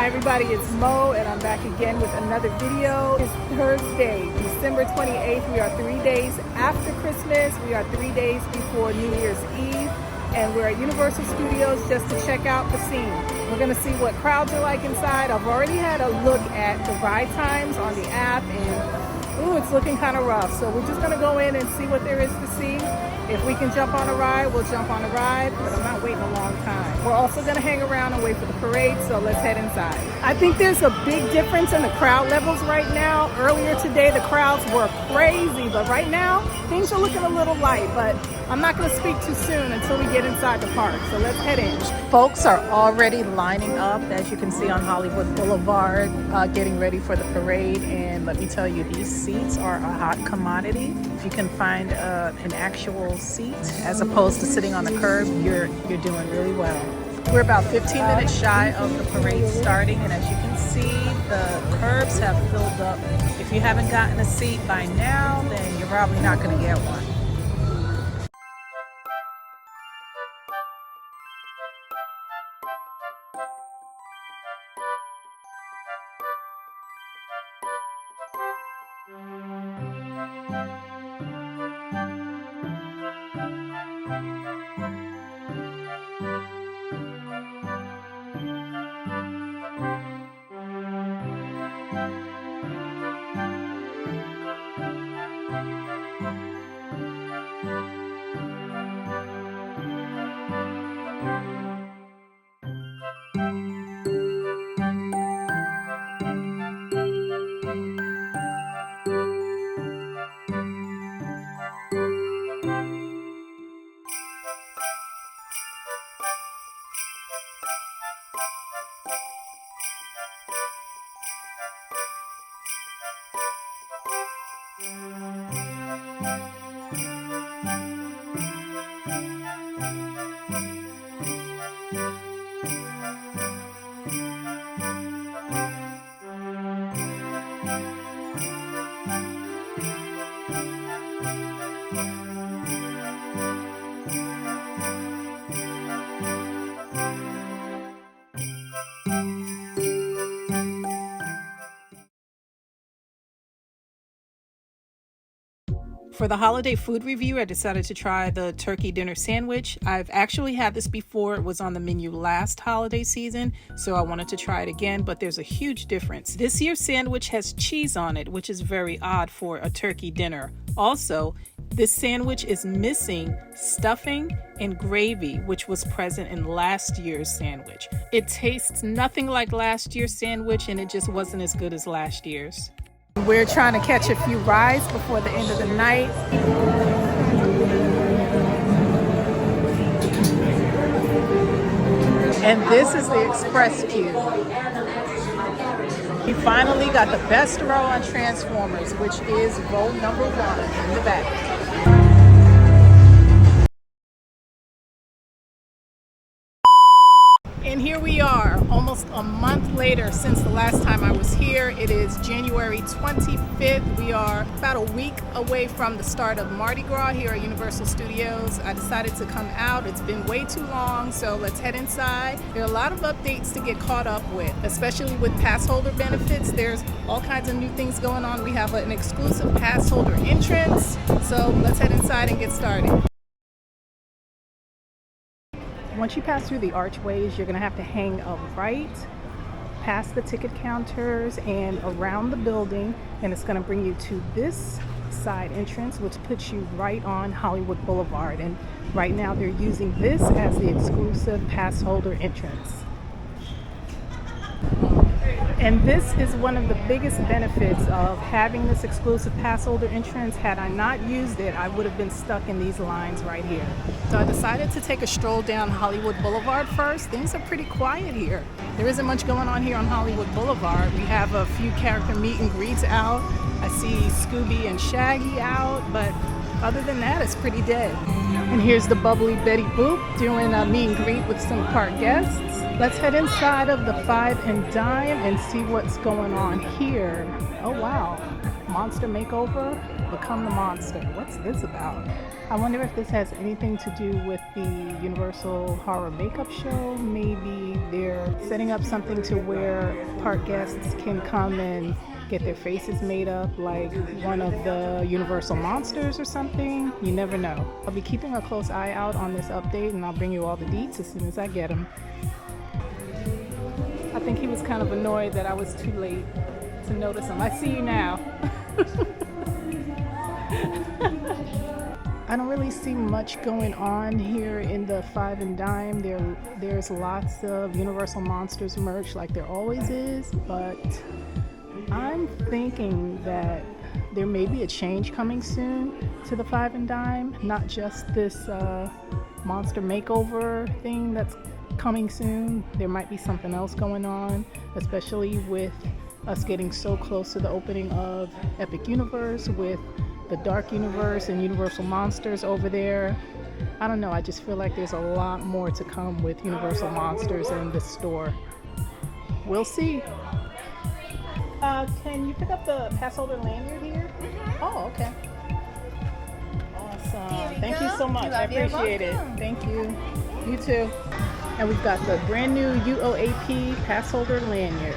Hi everybody, it's Mo and I'm back again with another video. It's Thursday, December 28th. We are 3 days after Christmas. We are 3 days before New Year's Eve. And we're at Universal Studios just to check out the scene. We're gonna see what crowds are like inside. I've already had a look at the ride times on the app and ooh, it's looking kind of rough. So we're just gonna go in and see what there is to see. If we can jump on a ride, we'll jump on a ride, but I'm not waiting a long time. We're also gonna hang around and wait for the parade, so let's head inside. I think there's a big difference in the crowd levels right now. Earlier today, the crowds were crazy, but right now, things are looking a little light, but I'm not gonna speak too soon until we get inside the park, so let's head in. Folks are already lining up, as you can see on Hollywood Boulevard, getting ready for the parade, and let me tell you, these seats are a hot commodity. If you can find an actual seat as opposed to sitting on the curb, you're doing really well. We're about 15 minutes shy of the parade starting, and as you can see, the curbs have filled up. If you haven't gotten a seat by now, then you're probably not going to get one. For the holiday food review, I decided to try the turkey dinner sandwich. I've actually had this before. It was on the menu last holiday season, so I wanted to try it again, but there's a huge difference. This year's sandwich has cheese on it, which is very odd for a turkey dinner. Also, this sandwich is missing stuffing and gravy, which was present in last year's sandwich. It tastes nothing like last year's sandwich, and it just wasn't as good as last year's. We're trying to catch a few rides before the end of the night. And this is the express queue. We finally got the best row on Transformers, which is row number 1 in the back. And here we are, almost a month later since the last time I was here. It is January 25th. We are about a week away from the start of Mardi Gras here at Universal Studios. I decided to come out. It's been way too long, so let's head inside. There are a lot of updates to get caught up with, especially with pass holder benefits. There's all kinds of new things going on. We have an exclusive pass holder entrance, so let's head inside and get started. Once you pass through the archways, you're going to have to hang a right past the ticket counters and around the building, and it's going to bring you to this side entrance, which puts you right on Hollywood Boulevard. And right now they're using this as the exclusive pass holder entrance. And this is one of the biggest benefits of having this exclusive pass holder entrance. Had I not used it, I would have been stuck in these lines right here. So I decided to take a stroll down Hollywood Boulevard first. Things are pretty quiet here. There isn't much going on here on Hollywood Boulevard. We have a few character meet and greets out. I see Scooby and Shaggy out, but other than that, it's pretty dead. And here's the bubbly Betty Boop doing a meet and greet with some park guests. Let's head inside of the Five and Dime and see what's going on here. Oh wow, Monster Makeover. Become the Monster. What's this about? I wonder if this has anything to do with the Universal Horror Makeup Show. Maybe they're setting up something to where park guests can come and get their faces made up like one of the Universal monsters or something. You never know. I'll be keeping a close eye out on this update, and I'll bring you all the deets as soon as I get them. I think he was kind of annoyed that I was too late to notice him. I see you now. I don't really see much going on here in the Five and Dime. There's lots of Universal Monsters merch like there always is, but I'm thinking that there may be a change coming soon to the Five and Dime, not just this monster makeover thing that's coming soon. There might be something else going on, especially with us getting so close to the opening of Epic Universe with the Dark Universe and Universal Monsters over there. I don't know, I just feel like there's a lot more to come with Universal Monsters in this store. We'll see. Can you pick up the pass holder lanyard here? Oh, okay. Awesome. Thank you so much. I appreciate it. Thank you. You too. And we've got the brand new UOAP pass holder lanyard.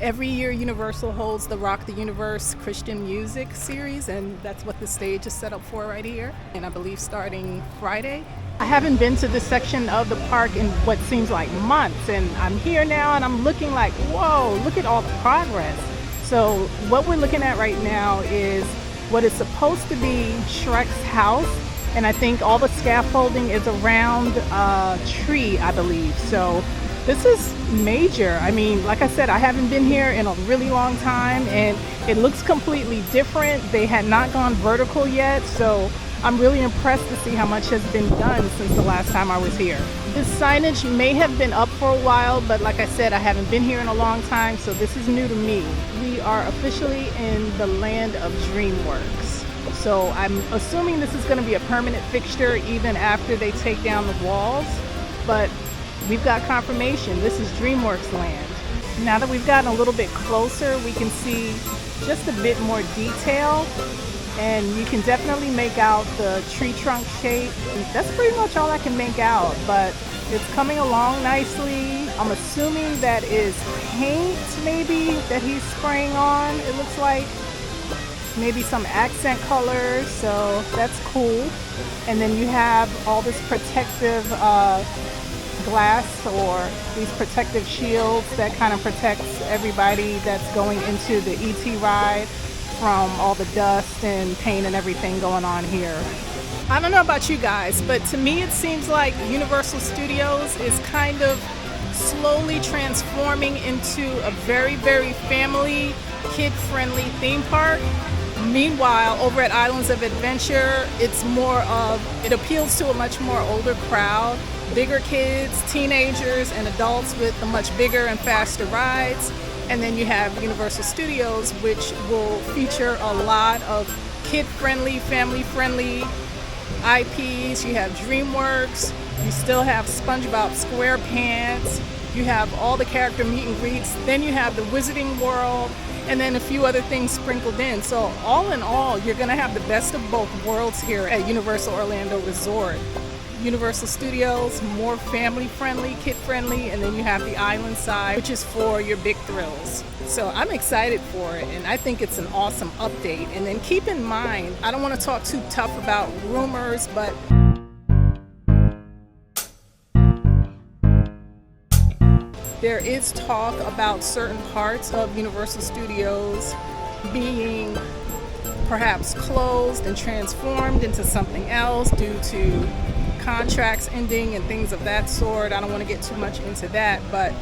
Every year Universal holds the Rock the Universe Christian Music Series, and that's what the stage is set up for right here, and I believe starting Friday. I haven't been to this section of the park in what seems like months, and I'm here now and I'm looking like, whoa, look at all the progress. So what we're looking at right now is what is supposed to be Shrek's house, and I think all the scaffolding is around a tree, I believe. So this is major. I mean, like I said, I haven't been here in a really long time, and it looks completely different. They had not gone vertical yet, so I'm really impressed to see how much has been done since the last time I was here. This signage may have been up for a while, but like I said, I haven't been here in a long time, so this is new to me. We are officially in the land of DreamWorks. So I'm assuming this is going to be a permanent fixture even after they take down the walls, but we've got confirmation. This is DreamWorks land. Now that we've gotten a little bit closer, we can see just a bit more detail, and you can definitely make out the tree trunk shape. That's pretty much all I can make out, but it's coming along nicely. I'm assuming that is paint maybe that he's spraying on. It looks like maybe some accent colors, so that's cool. And then you have all this protective glass, or these protective shields that kind of protects everybody that's going into the ET ride from all the dust and paint and everything going on here. I don't know about you guys, but to me it seems like Universal Studios is kind of slowly transforming into a very, very family, kid-friendly theme park. Meanwhile, over at Islands of Adventure, it's more of, it appeals to a much more older crowd, bigger kids, teenagers, and adults with the much bigger and faster rides. And then you have Universal Studios, which will feature a lot of kid-friendly, family-friendly IPs. You have DreamWorks, you still have SpongeBob SquarePants, you have all the character meet and greets, then you have the Wizarding World, and then a few other things sprinkled in. So all in all, you're gonna have the best of both worlds here at Universal Orlando Resort. Universal Studios, more family-friendly, kid-friendly, and then you have the island side, which is for your big thrills. So I'm excited for it, and I think it's an awesome update. And then keep in mind, I don't want to talk too tough about rumors, but there is talk about certain parts of Universal Studios being perhaps closed and transformed into something else due to contracts ending and things of that sort. I don't want to get too much into that, but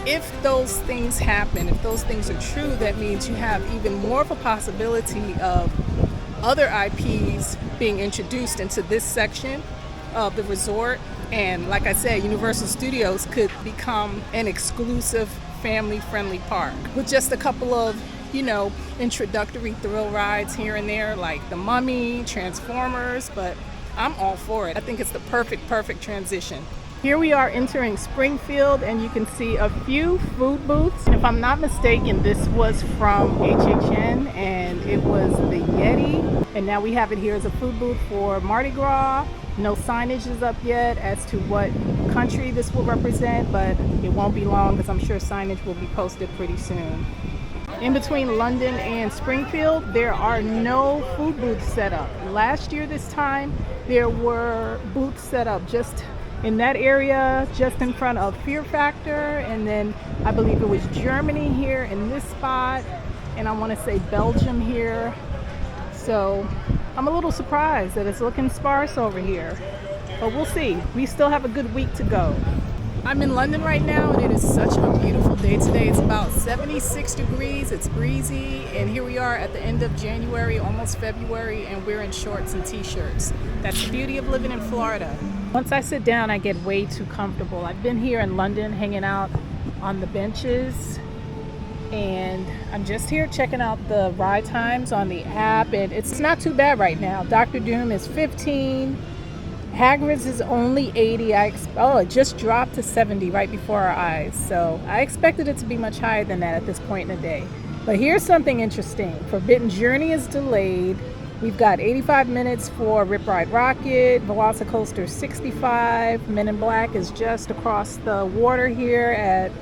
if those things happen, if those things are true, that means you have even more of a possibility of other IPs being introduced into this section of the resort. And like I said, Universal Studios could become an exclusive family-friendly park with just a couple of, you know, introductory thrill rides here and there, like the Mummy, Transformers, but I'm all for it. I think it's the perfect transition. Here we are entering Springfield, and you can see a few food booths. And if I'm not mistaken, this was from HHN, and it was the Yeti. And now we have it here as a food booth for Mardi Gras. No signage is up yet as to what country this will represent, but it won't be long because I'm sure signage will be posted pretty soon. In between London and Springfield, there are no food booths set up. Last year this time, there were booths set up just in that area, just in front of Fear Factor, and then I believe it was Germany here in this spot, and I want to say Belgium here. So I'm a little surprised that it's looking sparse over here, but we'll see. We still have a good week to go. I'm in London right now, and it is such a beautiful day today. It's about 76 degrees, it's breezy, and here we are at the end of January, almost February, and we're in shorts and t-shirts. That's the beauty of living in Florida. Once I sit down, I get way too comfortable. I've been here in London hanging out on the benches, and I'm just here checking out the ride times on the app, and it's not too bad right now. Dr. Doom is 15. Hagrid's is only 80. It just dropped to 70 right before our eyes. So I expected it to be much higher than that at this point in the day. But here's something interesting. Forbidden Journey is delayed. We've got 85 minutes for Rip Ride Rocket. Velocicoaster 65. Men in Black is just across the water here at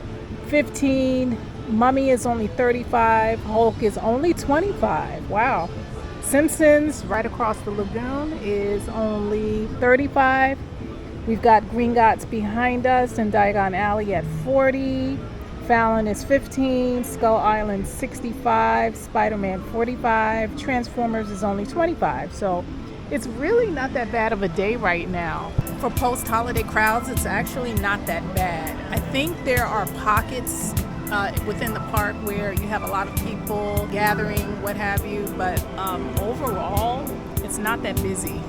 15. Mummy is only 35. Hulk is only 25. Wow. Simpsons right across the lagoon is only 35. We've got Gringotts behind us and Diagon Alley at 40. Fallon is 15. Skull Island 65. Spider-Man 45. Transformers is only 25. So it's really not that bad of a day right now. For post-holiday crowds, it's actually not that bad. I think there are pockets within the park where you have a lot of people gathering, what have you, but overall it's not that busy,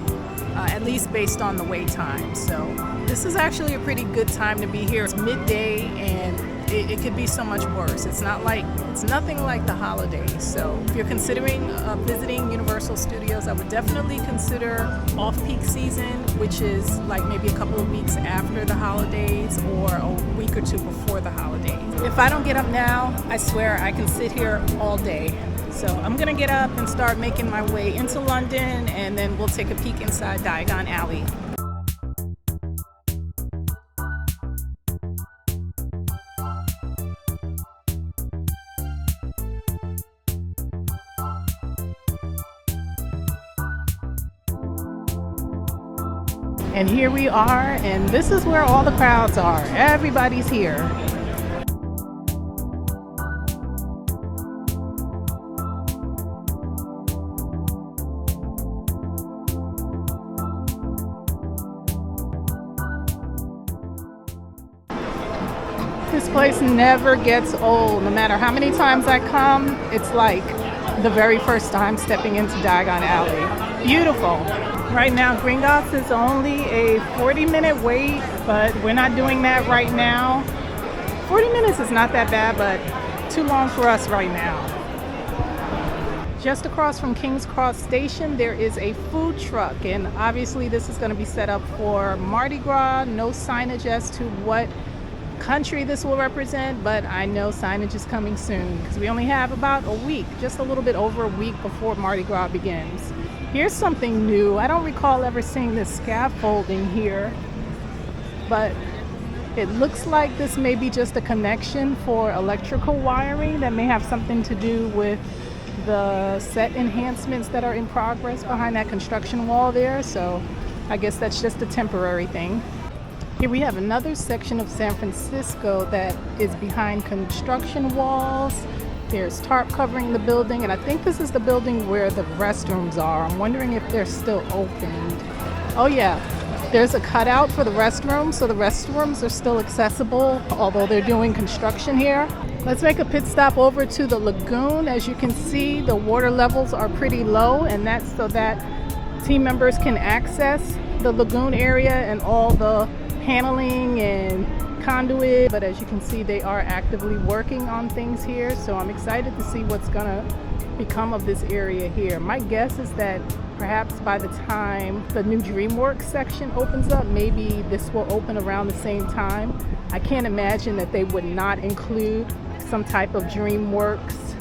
at least based on the wait time. So this is actually a pretty good time to be here. It's midday, and it could be so much worse. It's nothing like the holidays. So if you're considering visiting Universal Studios, I would definitely consider off-peak season, which is like maybe a couple of weeks after the holidays or a week or two before the holidays. If I don't get up now, I swear I can sit here all day. So I'm gonna get up and start making my way into London, and then we'll take a peek inside Diagon Alley. And here we are, and this is where all the crowds are. Everybody's here. This place never gets old. No matter how many times I come, it's like the very first time stepping into Diagon Alley. Beautiful. Right now, Gringotts is only a 40-minute wait, but we're not doing that right now. 40 minutes is not that bad, but too long for us right now. Just across from King's Cross Station, there is a food truck, and obviously this is going to be set up for Mardi Gras. No signage as to what country this will represent, but I know signage is coming soon because we only have about a week, just a little bit over a week before Mardi Gras begins. Here's something new. I don't recall ever seeing this scaffolding here, but it looks like this may be just a connection for electrical wiring that may have something to do with the set enhancements that are in progress behind that construction wall there. So I guess that's just a temporary thing. Here we have another section of San Francisco that is behind construction walls. There's tarp covering the building, and I think this is the building where the restrooms are. I'm wondering if they're still opened. Oh yeah, There's a cutout for the restrooms, so the restrooms are still accessible, although they're doing construction here. Let's make a pit stop over to the lagoon. As you can see, the water levels are pretty low, and that's so that team members can access the lagoon area and all the paneling and conduit. But as you can see, they are actively working on things here, so I'm excited to see what's gonna become of this area here. My guess is that perhaps by the time the new DreamWorks section opens up, maybe this will open around the same time. I can't imagine that they would not include some type of DreamWorks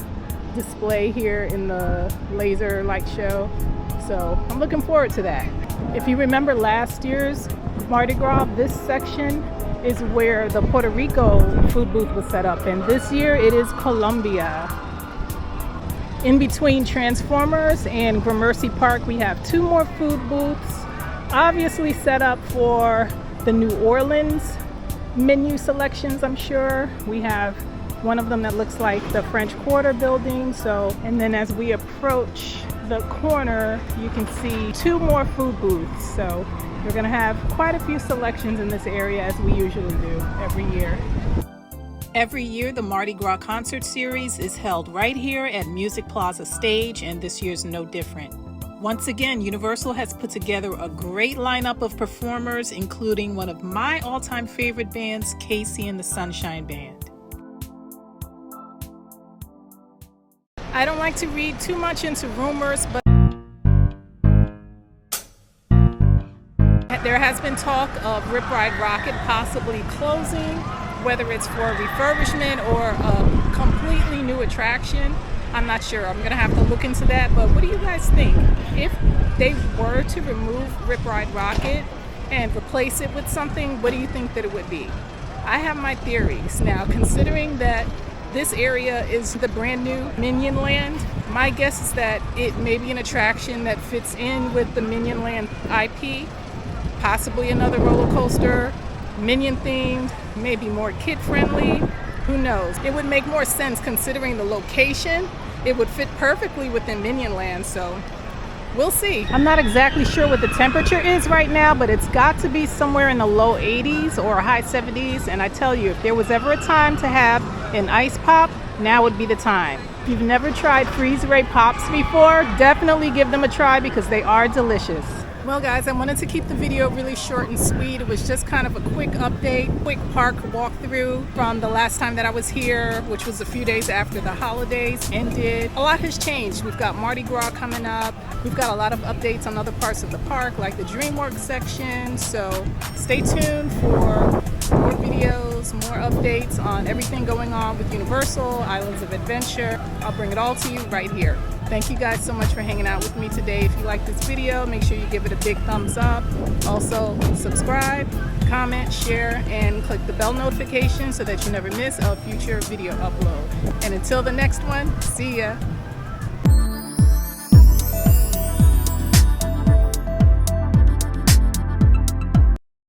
display here in the laser light show. So I'm looking forward to that. If you remember last year's Mardi Gras, this section is where the Puerto Rico food booth was set up, and this year it is Colombia. In between Transformers and Gramercy Park, we have 2 more food booths, obviously set up for the New Orleans menu selections, I'm sure. We have one of them that looks like the French Quarter building. And then as we approach the corner, you can see 2 more food booths. So we're gonna have quite a few selections in this area, as we usually do every year. Every year, the Mardi Gras concert series is held right here at Music Plaza Stage, and this year's no different. Once again, Universal has put together a great lineup of performers, including one of my all-time favorite bands, Casey and the Sunshine Band. I don't like to read too much into rumors, but there has been talk of Rip Ride Rockit possibly closing, whether it's for refurbishment or a completely new attraction. I'm not sure. I'm gonna have to look into that. But what do you guys think? If they were to remove Rip Ride Rockit and replace it with something, what do you think that it would be? I have my theories. Now, considering that this area is the brand new Minion Land, my guess is that it may be an attraction that fits in with the Minion Land IP, possibly another roller coaster, Minion themed, maybe more kid friendly, who knows. It would make more sense considering the location. It would fit perfectly within Minion Land, so we'll see. I'm not exactly sure what the temperature is right now, but it's got to be somewhere in the low 80s or high 70s, and I tell you, if there was ever a time to have an ice pop, now would be the time. If you've never tried Freeze Ray Pops before, definitely give them a try because they are delicious. Well guys, I wanted to keep the video really short and sweet. It was just kind of a quick update, quick park walkthrough from the last time that I was here, which was a few days after the holidays ended. A lot has changed. We've got Mardi Gras coming up. We've got a lot of updates on other parts of the park, like the DreamWorks section. So stay tuned for more videos, more updates on everything going on with Universal, Islands of Adventure. I'll bring it all to you right here. Thank you guys so much for hanging out with me today. If you like this video, make sure you give it a big thumbs up. Also, subscribe, comment, share, and click the bell notification so that you never miss a future video upload. And until the next one, see ya.